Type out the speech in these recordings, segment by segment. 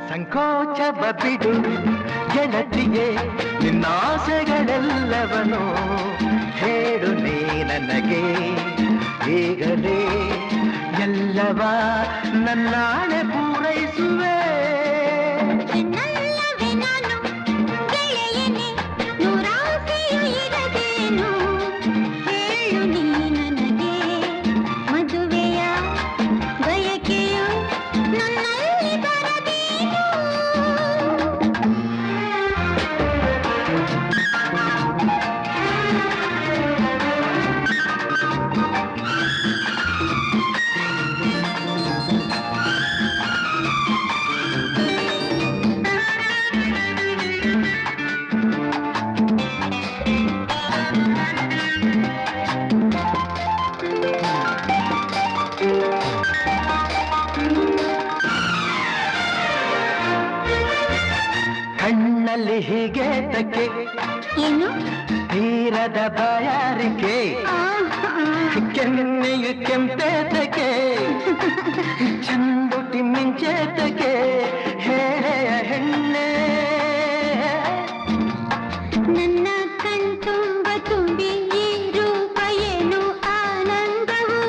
ಸಂಕೋಚವ ಬಿಡು ಗೆಳತಿಯೇ, ನಿನ್ನಾಸೆಗಳೆಲ್ಲವನು ಹೇಳು ನೀ ನನಗೆ. ಈಗಲೇ ಎಲ್ಲವ ನನ್ನಾಣೆ ಪೂರೈಸುವೆ. ಕಣ್ಣಲ್ಲಿ ಹೀಗೆ ತಕ್ಕೆ ಏನು ತೀರದ ಬಾಯಾರಿಕೆ, ಕೆನ್ನೆಯು ಕೆಂಪೇತಕ್ಕೆ, ಚಂದುಟಿ ಮಿಂಚೇತಕ್ಕೆ, ಹೇಳೆಯ ಹೆಣ್ಣೆ. ನನ್ನ ಕಣ್ತುಂಬ ತುಂಬಿ ಈ ರೂಪ ಏನು ಆನಂದವು.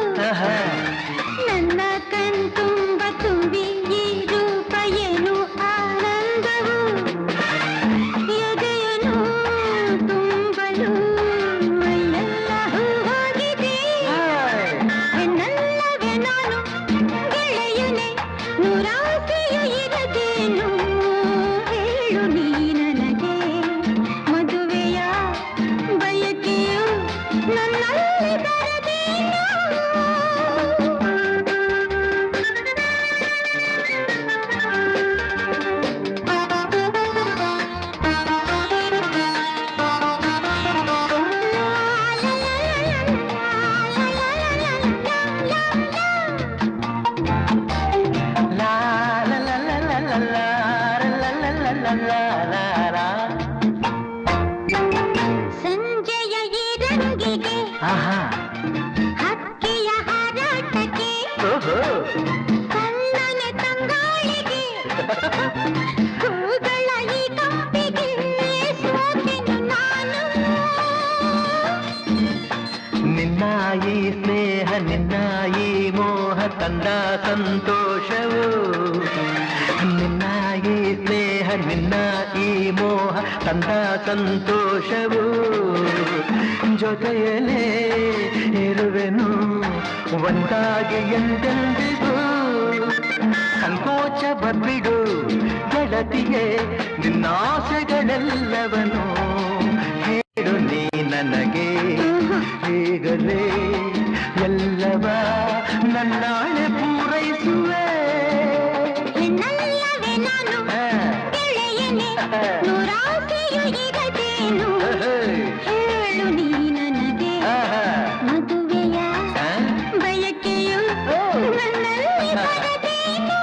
ನನ್ನ ಕಣ್ತುಂಬ ತುಂಬಿ ಈ ರೂಪ ಏನು ಆನಂದವು. ಎದೆಯನು ತುಂಬಲು ಮೈಯೆಲ್ಲ ಹೂವಾಗಿದೆ. ಎನ್ನಲ್ಲವೇ ನಾನು ಗೆಳೆಯನೆ, ನೂರಾಸೆಯು ಇರದೇನು. ಹೇಳು ನೀ ನನಗೆ, ಮದುವೆಯ ಬಯಕೆಯು ನನ್ನಲ್ಲಿ ಬರದೇನು. ಲಾ ಲಾ ಲಾ ಲಾ ಲಾ ಲಾ ಲಾ ಲಾ ಲಾ ಲಾ ಲಾ ಲಾ ಲಾ. ಸಂಜೆಯ ಈ ರಂಗಿಗೆ, ಆಹಾ ಹಕ್ಕಿಯ ಹಾರಾಟಕ್ಕೆ, ಓಹೋ ಕಣ್ಣನೆ ತಂಗಾಳಿಗೆ, ಹೂಗಳ ಈ ಕಂಪಿಗೆ ಸೋತೆನು ನಾನು. ನಿನ್ನ ಈ ಸ್ನೇಹ, ನಿನ್ನ ಈ ಮೋಹ ತಂದ ಸಂತೋಷವು. ನಿನ್ನ ಈ ಸ್ನೇಹ, ನಿನ್ನ ಈ ಮೋಹ ತಂದ ಸಂತೋಷವು. ಜೊತೆಯಲೇ ಇರುವೆನು ಒಂದಾಗಿ ಎಂದೆಂದಿಗೂ. ಸಂಕೋಚವ ಬಿಡು ಗೆಳತಿಯೇ, ನಿನ್ನಾಸೆಗಳೆಲ್ಲವನು ಹೇಳು ನೀ ನನಗೆ. ಈಗಲೇ ಎಲ್ಲವ ನನ್ನಾಣೆ ಪೂರೈಸುವೆ. ಎನ್ನಲ್ಲವೇ ನಾನು ಗೆಳೆಯನೆ, ನೂರಾಸೆಯು ಇರದೇನು. ಹೇಳು ನೀ ನನಗೆ, ಮದುವೆಯ ಬಯಕೆಯು ನನ್ನಲ್ಲಿ ಬರದೇನು.